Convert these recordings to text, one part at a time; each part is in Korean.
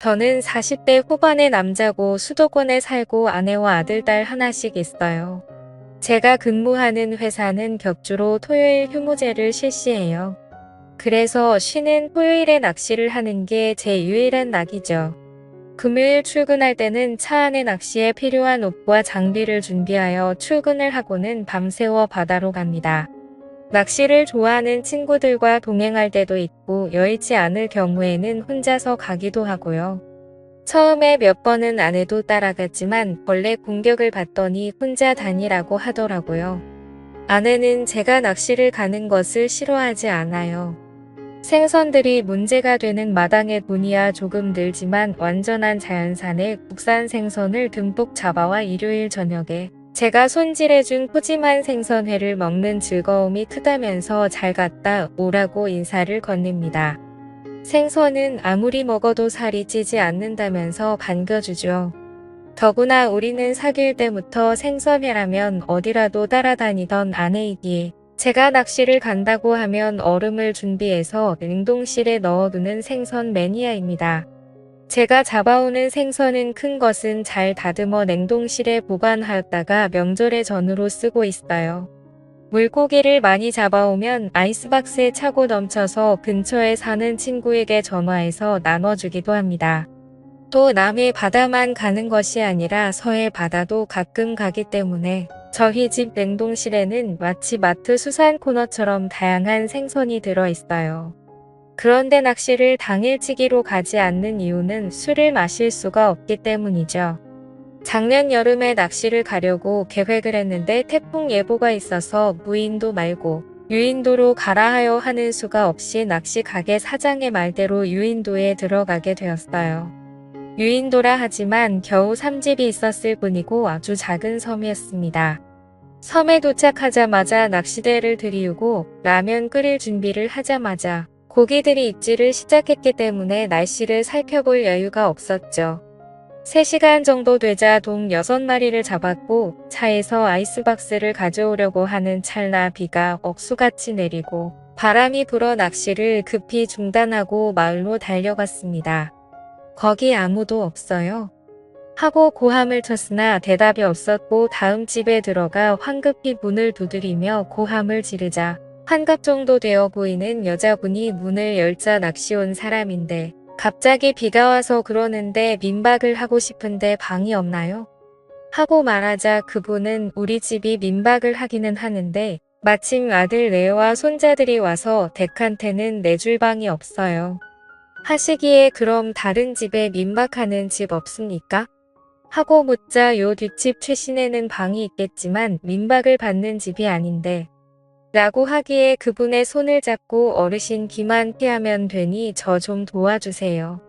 저는 40대 후반의 남자고 수도권에 살고 아내와 아들, 딸 하나씩 있어요. 제가 근무하는 회사는 격주로 토요일 휴무제를 실시해요. 그래서 쉬는 토요일에 낚시를 하는 게 제 유일한 낙이죠. 금요일 출근할 때는 차 안에 낚시에 필요한 옷과 장비를 준비하여 출근을 하고는 밤새워 바다로 갑니다. 낚시를 좋아하는 친구들과 동행할 때도 있고 여의치 않을 경우에는 혼자서 가기도 하고요. 처음에 몇 번은 아내도 따라갔지만 벌레 공격을 받더니 혼자 다니라고 하더라고요. 아내는 제가 낚시를 가는 것을 싫어하지 않아요. 생선들이 문제가 되는 마당에 돈이야 조금 들지만 완전한 자연산의 국산 생선을 듬뿍 잡아와 일요일 저녁에 제가 손질해준 푸짐한 생선회를 먹는 즐거움이 크다면서 잘 갔다 오라고 인사를 건넵니다. 생선은 아무리 먹어도 살이 찌지 않는다면서 반겨주죠. 더구나 우리는 사귈 때부터 생선회라면 어디라도 따라다니던 아내이기에 제가 낚시를 간다고 하면 얼음을 준비해서 냉동실에 넣어두는 생선 매니아입니다. 제가 잡아오는 생선은 큰 것은 잘 다듬어 냉동실에 보관하였다가 명절에 전으로 쓰고 있어요. 물고기를 많이 잡아오면 아이스박스에 차고 넘쳐서 근처에 사는 친구에게 전화해서 나눠주기도 합니다. 또 남해 바다만 가는 것이 아니라 서해 바다도 가끔 가기 때문에 저희 집 냉동실에는 마치 마트 수산 코너처럼 다양한 생선이 들어있어요. 그런데 낚시를 당일치기로 가지 않는 이유는 술을 마실 수가 없기 때문이죠. 작년 여름에 낚시를 가려고 계획을 했는데 태풍 예보가 있어서 무인도 말고 유인도로 가라 하여 하는 수가 없이 낚시 가게 사장의 말대로 유인도에 들어가게 되었어요. 유인도라 하지만 겨우 3집이 있었을 뿐이고 아주 작은 섬이었습니다. 섬에 도착하자마자 낚시대를 들이우고 라면 끓일 준비를 하자마자 고기들이 입질을 시작했기 때문에 날씨를 살펴볼 여유가 없었죠. 3시간 정도 되자 돔 6마리를 잡았고 차에서 아이스박스를 가져오려고 하는 찰나 비가 억수같이 내리고 바람이 불어 낚시를 급히 중단하고 마을로 달려갔습니다. 거기 아무도 없어요. 하고 고함을 쳤으나 대답이 없었고 다음 집에 들어가 황급히 문을 두드리며 고함을 지르자 한갑 정도 되어 보이는 여자분이 문을 열자 낚시 온 사람인데 갑자기 비가 와서 그러는데 민박을 하고 싶은데 방이 없나요? 하고 말하자 그분은 우리 집이 민박을 하기는 하는데 마침 아들 레오와 손자들이 와서 댁한테는 내줄 방이 없어요. 하시기에 그럼 다른 집에 민박하는 집 없습니까? 하고 묻자 요 뒷집 최신에는 방이 있겠지만 민박을 받는 집이 아닌데 라고 하기에 그분의 손을 잡고 어르신 기만 피하면 되니 저 좀 도와주세요.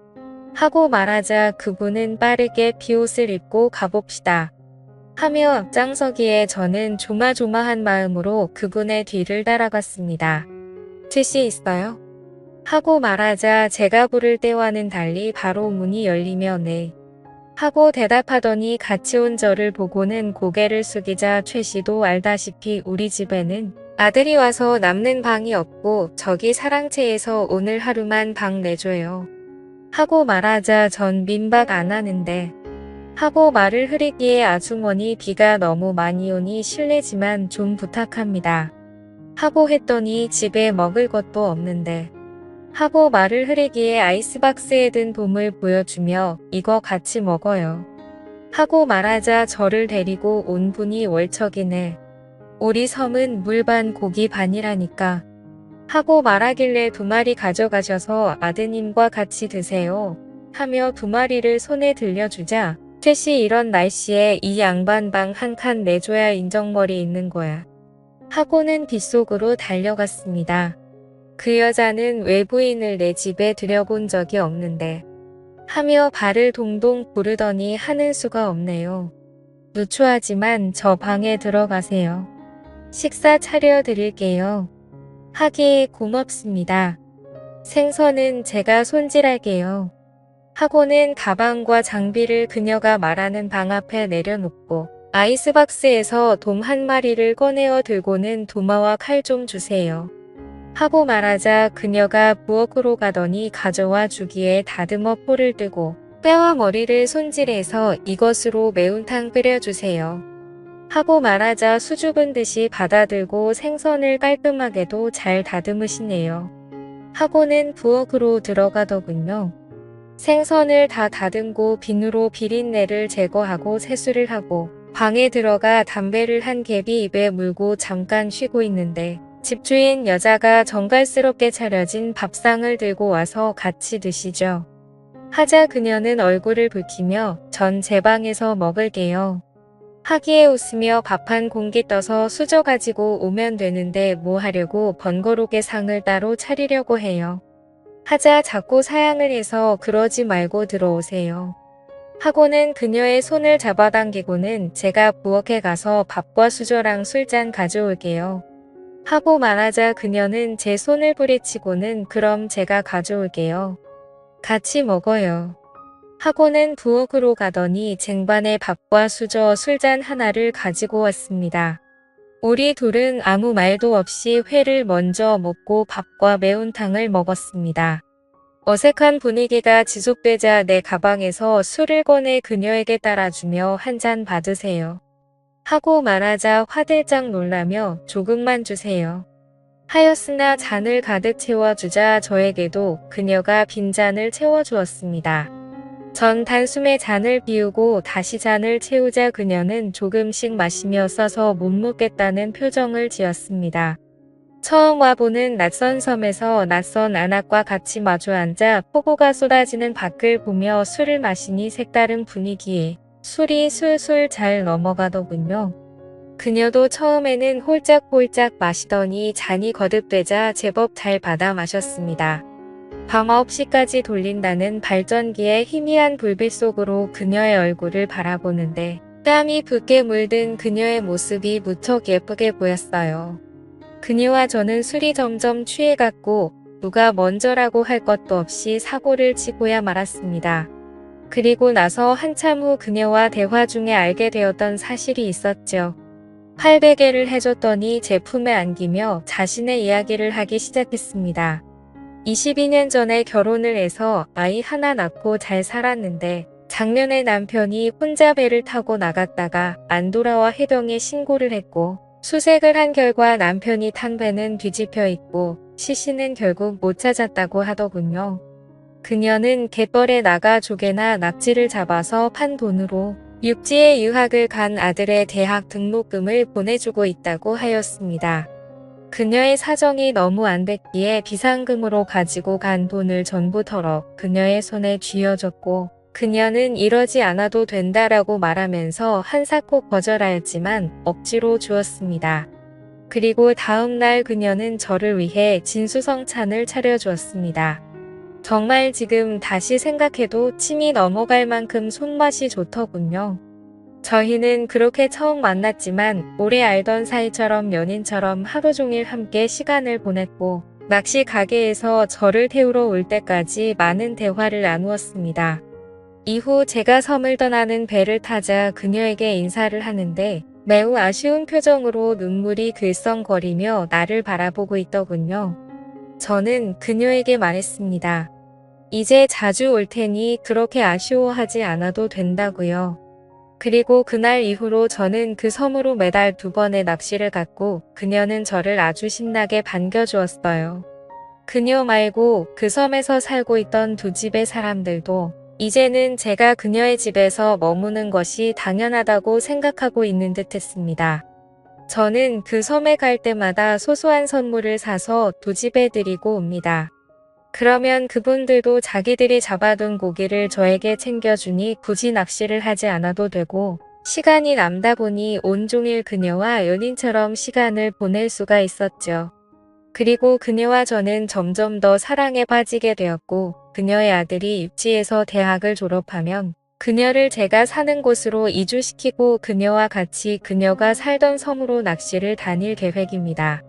하고 말하자 그분은 빠르게 비옷을 입고 가봅시다. 하며 앞장서기에 저는 조마조마한 마음으로 그분의 뒤를 따라갔습니다. 최씨 있어요? 하고 말하자 제가 부를 때와는 달리 바로 문이 열리며 네. 하고 대답하더니 같이 온 저를 보고는 고개를 숙이자 최씨도 알다시피 우리 집에는 아들이 와서 남는 방이 없고 저기 사랑채에서 오늘 하루만 방 내줘요. 하고 말하자 전 민박 안 하는데. 하고 말을 흐리기에 아주머니 비가 너무 많이 오니 실례지만 좀 부탁합니다. 하고 했더니 집에 먹을 것도 없는데. 하고 말을 흐리기에 아이스박스에 든 돔을 보여주며 이거 같이 먹어요. 하고 말하자 저를 데리고 온 분이 월척이네. 우리 섬은 물 반 고기 반이라니까. 하고 말하길래 2마리 가져가셔서 아드님과 같이 드세요. 하며 2마리를 손에 들려주자 최씨 이런 날씨에 이 양반방 한 칸 내줘야 인정머리 있는 거야. 하고는 빗속으로 달려갔습니다. 그 여자는 외부인을 내 집에 들여본 적이 없는데 하며 발을 동동 구르더니 하는 수가 없네요. 누추하지만 저 방에 들어가세요. 식사 차려드릴게요. 하기에 고맙습니다. 생선은 제가 손질할게요. 하고는 가방과 장비를 그녀가 말하는 방 앞에 내려놓고 아이스박스에서 돔 1마리를 꺼내어 들고는 도마와 칼 좀 주세요. 하고 말하자 그녀가 부엌으로 가더니 가져와 주기에 다듬어 포를 뜨고 뼈와 머리를 손질해서 이것으로 매운탕 끓여주세요. 하고 말하자 수줍은 듯이 받아들고 생선을 깔끔하게도 잘 다듬으시네요. 하고는 부엌으로 들어가더군요. 생선을 다 다듬고 비누로 비린내를 제거하고 세수를 하고 방에 들어가 담배를 한 갭이 입에 물고 잠깐 쉬고 있는데 집주인 여자가 정갈스럽게 차려진 밥상을 들고 와서 같이 드시죠. 하자 그녀는 얼굴을 붉히며 전 제 방에서 먹을게요. 하기에 웃으며 밥 한 공기 떠서 수저 가지고 오면 되는데 뭐 하려고 번거롭게 상을 따로 차리려고 해요. 하자 자꾸 사양을 해서 그러지 말고 들어오세요. 하고는 그녀의 손을 잡아당기고는 제가 부엌에 가서 밥과 수저랑 술잔 가져올게요. 하고 말하자 그녀는 제 손을 뿌리치고는 그럼 제가 가져올게요. 같이 먹어요. 하고는 부엌으로 가더니 쟁반에 밥과 수저, 술잔 하나를 가지고 왔습니다. 우리 둘은 아무 말도 없이 회를 먼저 먹고 밥과 매운탕을 먹었습니다. 어색한 분위기가 지속되자 내 가방에서 술을 꺼내 그녀에게 따라주며 한 잔 받으세요. 하고 말하자 화들짝 놀라며 조금만 주세요. 하였으나 잔을 가득 채워주자 저에게도 그녀가 빈잔을 채워주었습니다. 전 단숨에 잔을 비우고 다시 잔을 채우자 그녀는 조금씩 마시며 써서 못 먹겠다는 표정을 지었습니다. 처음 와보는 낯선 섬에서 낯선 안악과 같이 마주 앉아 폭우가 쏟아지는 밖을 보며 술을 마시니 색다른 분위기에 술이 술술 잘 넘어가더군요. 그녀도 처음에는 홀짝홀짝 마시더니 잔이 거듭되자 제법 잘 받아 마셨습니다. 밤 9시까지 돌린다는 발전기의 희미한 불빛 속으로 그녀의 얼굴을 바라보는데 땀이 붓게 물든 그녀의 모습이 무척 예쁘게 보였어요. 그녀와 저는 술이 점점 취해갔고 누가 먼저라고 할 것도 없이 사고를 치고야 말았습니다. 그리고 나서 한참 후 그녀와 대화 중에 알게 되었던 사실이 있었죠. 팔베개를 해줬더니 제 품에 안기며 자신의 이야기를 하기 시작했습니다. 22년 전에 결혼을 해서 아이 하나 낳고 잘 살았는데 작년에 남편이 혼자 배를 타고 나갔다가 안 돌아와 해병에 신고를 했고 수색을 한 결과 남편이 탄 배는 뒤집혀 있고 시신은 결국 못 찾았다고 하더군요. 그녀는 갯벌에 나가 조개나 낙지를 잡아서 판 돈으로 육지에 유학을 간 아들의 대학 등록금을 보내주고 있다고 하였습니다. 그녀의 사정이 너무 안 됐기에 비상금으로 가지고 간 돈을 전부 털어 그녀의 손에 쥐어줬고 그녀는 이러지 않아도 된다라고 말하면서 한사코 거절하였지만 억지로 주었습니다. 그리고 다음 날 그녀는 저를 위해 진수성찬을 차려주었습니다. 정말 지금 다시 생각해도 침이 넘어갈 만큼 손맛이 좋더군요. 저희는 그렇게 처음 만났지만 오래 알던 사이처럼 연인처럼 하루 종일 함께 시간을 보냈고 낚시 가게에서 저를 태우러 올 때까지 많은 대화를 나누었습니다. 이후 제가 섬을 떠나는 배를 타자 그녀에게 인사를 하는데 매우 아쉬운 표정으로 눈물이 글썽거리며 나를 바라보고 있더군요. 저는 그녀에게 말했습니다. 이제 자주 올 테니 그렇게 아쉬워하지 않아도 된다고요. 그리고 그날 이후로 저는 그 섬으로 매달 2번의 낚시를 갔고 그녀는 저를 아주 신나게 반겨주었어요. 그녀 말고 그 섬에서 살고 있던 두 집의 사람들도 이제는 제가 그녀의 집에서 머무는 것이 당연하다고 생각하고 있는 듯 했습니다. 저는 그 섬에 갈 때마다 소소한 선물을 사서 두 집에 드리고 옵니다. 그러면 그분들도 자기들이 잡아둔 고기를 저에게 챙겨주니 굳이 낚시를 하지 않아도 되고 시간이 남다 보니 온종일 그녀와 연인처럼 시간을 보낼 수가 있었죠. 그리고 그녀와 저는 점점 더 사랑에 빠지게 되었고 그녀의 아들이 육지에서 대학을 졸업하면 그녀를 제가 사는 곳으로 이주시키고 그녀와 같이 그녀가 살던 섬으로 낚시를 다닐 계획입니다.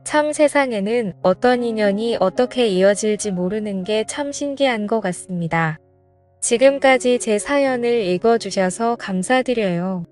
참 세상에는 어떤 인연이 어떻게 이어질지 모르는 게 참 신기한 것 같습니다. 지금까지 제 사연을 읽어주셔서 감사드려요.